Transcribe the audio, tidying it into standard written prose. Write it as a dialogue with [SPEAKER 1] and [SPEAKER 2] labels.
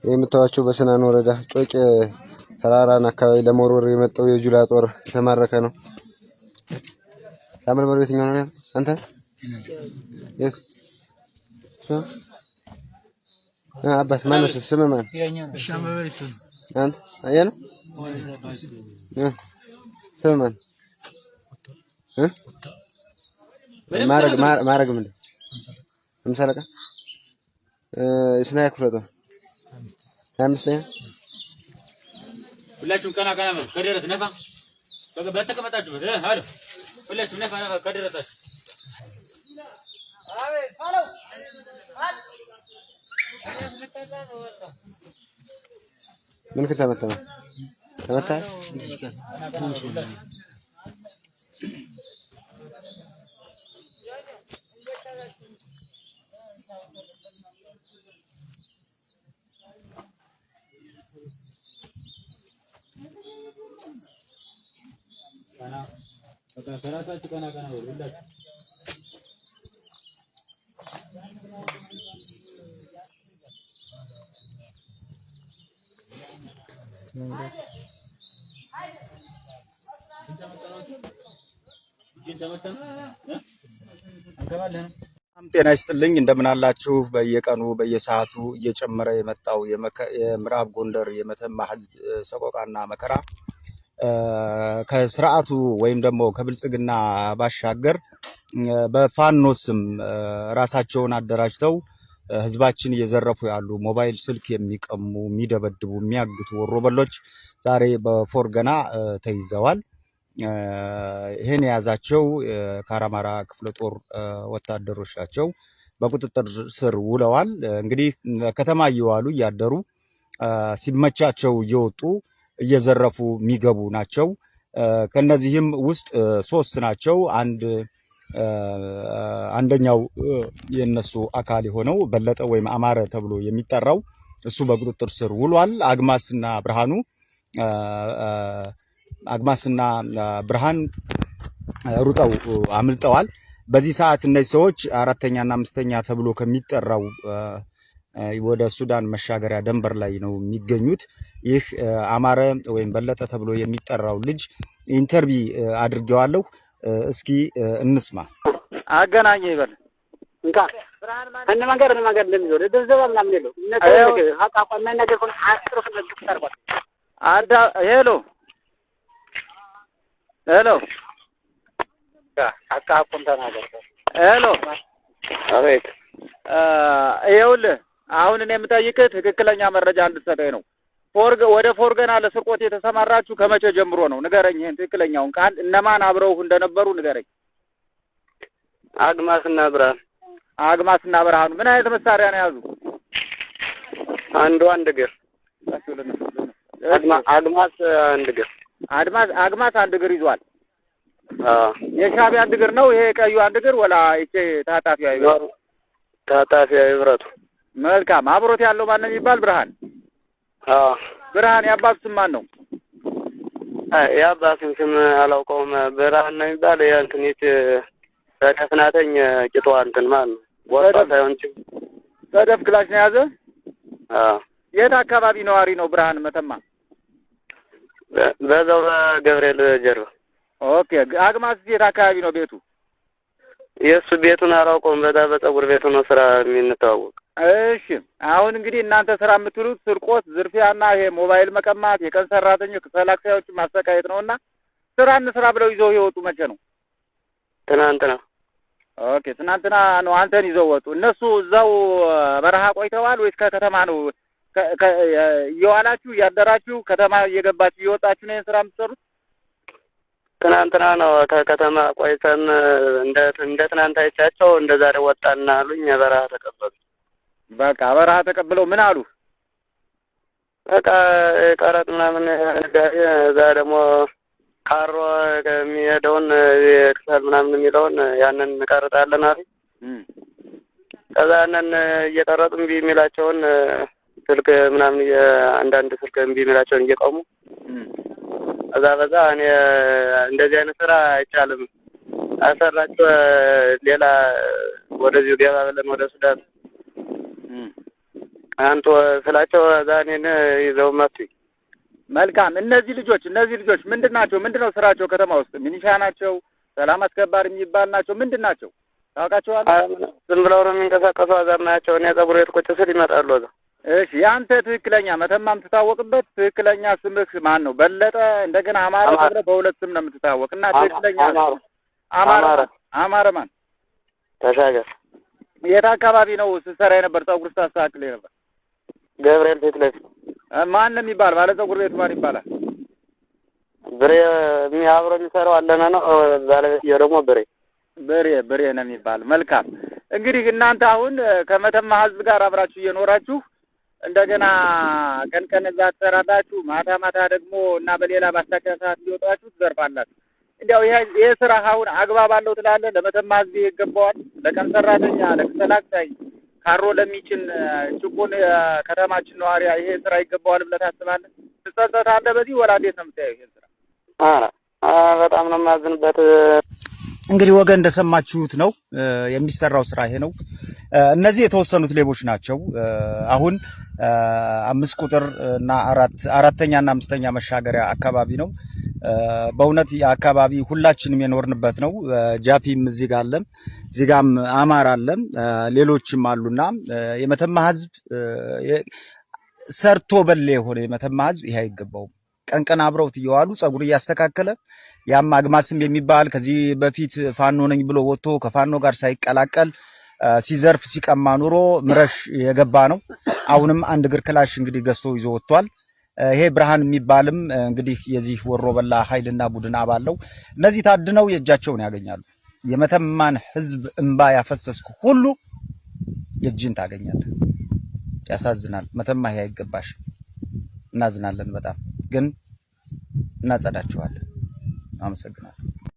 [SPEAKER 1] የምታዋቸው በሰናን ወረዳ ጮቄ ተራራን አካባቢ ለመወርወር የመጣው የጁላ ጦር ተማረከ ነው። ታምር መርቤት ነው አንተ አባስ ማን ነው ስም ማን አንተ አየህ ነው ስም ማን ማረግ ምንድን ምሳለቃ ስናይ ክፍለጦ 25
[SPEAKER 2] ሁላችሁም ቀና ቀና ነው ከደረት ነፋ በተቀመጣችሁ አሎ ሁላችሁም ነፋ ነፋ ከደረታችሁ አቤት አሎ
[SPEAKER 1] ምን ከተመታ ተመታ
[SPEAKER 2] ከራሳችሁ ቀና ቀና ነው ሁላችሁ
[SPEAKER 3] ጤና ይስጥልኝ እንደምን አላችሁ። በየቀኑ በየሰዓቱ እየጨመረ የመጣው የምዕራብ ጎንደር የመተማ ህዝብ ሰቆቃና መከራ ከስርዓቱ ወይም ደግሞ ከብልጽግና ባሻገር በፋኖስም ራሳቸውን አደራጅተው ህዝባችን እየዘረፉ ያሉ ሞባይል ስልክ የሚቀሙ የሚደበድቡ የሚያግቱ ወሮበሎች ዛሬ በፎርገና ተይዘዋል። ይሄን የያዛቸው ካራማራ ክፍለ ጦር ወታደሮች ናቸው። በቁጥጥር ስር ውለዋል። እንግዲህ ከተማ እየዋሉ እያደሩ ሲመቻቸው እየወጡ እየዘረፉ የሚገቡ ናቸው። ከነዚህም ውስጥ 3 ናቸው። አንደኛው የነሱ አካል የሆነው በለጠ ወይም አማረ ተብሎ የሚጠራው እሱ በቁጥጥር ስር ውሏል። አግማስና ብርሃን ሩጠው አምልጠዋል። በዚህ ሰዓት እነዚህ ሰዎች 4ኛ እና 5ኛ ተብሎ ከሚጠራው ወደ ሱዳን መሻገሪያ ደንበር ላይ ነው የሚገኙት። ይህ አማረ ወይም በለጠ ተብሎ የሚጠራው ልጅ ኢንተርቪው አድርጌዋለሁ። እስኪ እንስማ።
[SPEAKER 4] አገናኘ ይበል እንካ እነ መንገር እንደሚዞር ደዘባ ምናምን የለው ሀቃ ቆመ ነገር ኮን አጥሩፍ ለግፍ ታርጓል አዳ ሄሎ ሀቃ ቆንታ ነገር ሄሎ
[SPEAKER 5] አቤት
[SPEAKER 4] ይኸውልህ አሁን እኔ የምጠይቅህ ትክክለኛ መረጃ እንድትሰጠኝ ነው። ወደ ፎርገና ለስርቆት የተሰማራችሁ ከመቼ ጀምሮ ነው? ንገረኝ። ይሄን ትክክለኛውን ቃል እነማን አብረው እንደነበሩ ንገረኝ።
[SPEAKER 5] አግማስና ብርሃኑ
[SPEAKER 4] ምን አይነት መሳሪያ ነው ያዙ?
[SPEAKER 5] አንድ እግር
[SPEAKER 4] አግማስ አንድ እግር ይዟል። የሻዕቢያ አንድ እግር ነው ይሄ ቀዩ አንድ እግር ወላ እቺ
[SPEAKER 5] ታጣፊያ ይብረቱ።
[SPEAKER 4] መልካም። አብሮት ያለው ማን ነው የሚባል? ብርሃን የአባቱ ስም ማን ነው?
[SPEAKER 5] የአባቱን ስም አላውቀውም። ብርሃን ነው የሚባል የእንትኒት ተደፍናተኝ ቂጧ እንትን ማለት ነው። ወጣ ሳይሆን
[SPEAKER 4] ተደፍ ክላሽ ነው ያዘ። የት አካባቢ ነዋሪ ነው ብርሃን? መተማ
[SPEAKER 5] በዛው በገብርኤል ጀርባ።
[SPEAKER 4] ኦኬ። አግማስ የት አካባቢ ነው ቤቱ?
[SPEAKER 5] የሱ ቤቱን አላውቀውም። በፀጉር ቤቱ ነው ስራ የምንተዋወቅ።
[SPEAKER 4] እሺ አሁን እንግዲህ እናንተ ስራ የምትሉት ስርቆት፣ ዝርፊያና ይሄ ሞባይል መቀማት፣ የቀን ሰራተኞች ተላክሳዮች ማሰቃየት ነውና ስራ ብለው ይዘው ይወጡ መቼ ነው?
[SPEAKER 5] ትናንትና።
[SPEAKER 4] ኦኬ ትናንትና ነው አንተን ይዘው ወጡ። እነሱ እዛው በረሃ ቆይተዋል ወይስ ከከተማ ነው እየዋላችሁ እያደራችሁ ከተማ እየገባችሁ እየወጣችሁ ነው ስራ የምትሰሩት?
[SPEAKER 5] ትናንትና ነው ከከተማ ቆይተን እንደ ትናንት አይቻቸው እንደዛሬ ወጣና አሉኝ። በረሃ ተቀበሉ።
[SPEAKER 4] በቃ በረሃ ተቀብለው ምን አሉ?
[SPEAKER 5] በቃ ቀረጥ ምናምን እዛ ደግሞ ካሮ የሚሄደውን የክሰል ምናምን የሚለውን ያንን እንቀርጣለን አሉኝ። ከዛ ያንን እየቀረጡ እምቢ የሚላቸውን ስልክ ምናምን አንዳንድ ስልክ እምቢ የሚላቸውን እየቀሙ በዛ እኔ እንደዚህ አይነት ስራ አይቻልም አሰራችሁ ሌላ ወደዚህ ገባ ብለን ወደ ሱዳን አንተ ስላቸው ዛኔን ይዘው መጡኝ።
[SPEAKER 4] መልካም። እነዚህ ልጆች ምንድናቸው? ምንድነው ስራቸው? ከተማ ውስጥ ሚኒሻ ናቸው? ሰላም አስከባሪ የሚባል ናቸው? ምንድናቸው? ታውቃቸዋለህ?
[SPEAKER 5] ዝም ብለው ነው የሚንቀሳቀሱ። አዛናቸው እኔ ጸጉር ቤት ቁጭ ስል ይመጣሉ እዛ።
[SPEAKER 4] እሺ፣ ያንተ ትክክለኛ መተማ የምትታወቅበት ትክክለኛ ስምህ ማን ነው? በለጠ እንደገና አማረ ተብለህ በሁለት ስም ነው የምትታወቅ እና ትክክለኛ አማረ ማን?
[SPEAKER 5] ተሻገር።
[SPEAKER 4] የት አካባቢ ነው ስትሰራ የነበር? ጸጉር ስታስተካክል ነበር?
[SPEAKER 5] ገብርኤል ፊት ለፊት።
[SPEAKER 4] ማን ነው የሚባል? ባለ ጸጉር ቤቱ ማን ይባላል?
[SPEAKER 5] ብሬ አብሮ የሚሰራው አለና ነው። ባለቤትየው ደግሞ ብሬ
[SPEAKER 4] ነው የሚባል። መልካም። እንግዲህ እናንተ አሁን ከመተማ ህዝብ ጋር አብራችሁ እየኖራችሁ እንደገና ቀን እዛ ትሰራላችሁ፣ ማታ ደግሞ እና በሌላ ማስታወቂያ ሰዓት እየወጣችሁ ትዘርፋላችሁ። እንዲያው ይሄ ስራ አሁን አግባብ አለው ትላለህ? ለመተማ ህዝብ ይገባዋል? ለቀን ሰራተኛ፣ ለቅሰላቅሳይ፣ ካሮ ለሚጭን ጭቁን ከተማችን ነዋሪ ይሄ ስራ ይገባዋል ብለህ ታስባለህ? ትጸጸታለህ በዚህ? ወላ እንዴት ነው የምታየው ይሄን ስራ?
[SPEAKER 5] በጣም ነው የማዝንበት።
[SPEAKER 3] እንግዲህ ወገን እንደሰማችሁት ነው የሚሰራው ስራ ይሄ ነው። እነዚህ የተወሰኑት ሌቦች ናቸው። አሁን 5 ቁጥር እና አራተኛ እና አምስተኛ መሻገሪያ አካባቢ ነው። በእውነት የአካባቢ ሁላችንም የኖርንበት ነው። ጃፒም እዚህ ጋር አለ፣ እዚህ ጋርም አማራ አለ፣ ሌሎችም አሉና የመተማ ህዝብ ሰርቶ በሌ የሆነ የመተማ ህዝብ ይሄ አይገባውም። ቀን አብረውት እየዋሉ ጸጉር እያስተካከለ ያም አግማስም የሚባል ከዚህ በፊት ፋኖ ነኝ ብሎ ወጥቶ ከፋኖ ጋር ሳይቀላቀል ሲዘርፍ ሲቀማ ኑሮ ምረሽ የገባ ነው። አሁንም አንድ እግር ክላሽ እንግዲህ ገዝቶ ይዞ ወጥቷል። ይሄ ብርሃን የሚባልም እንግዲህ የዚህ ወሮ በላ ኃይልና ቡድን አባለው እነዚህ ታድነው የእጃቸውን ያገኛሉ። የመተማን ህዝብ እንባ ያፈሰስኩ ሁሉ የእጅን ታገኛለህ። ያሳዝናል። መተማ ይሄ አይገባሽ። እናዝናለን በጣም ግን እናጸዳቸዋለን። አመሰግናለሁ።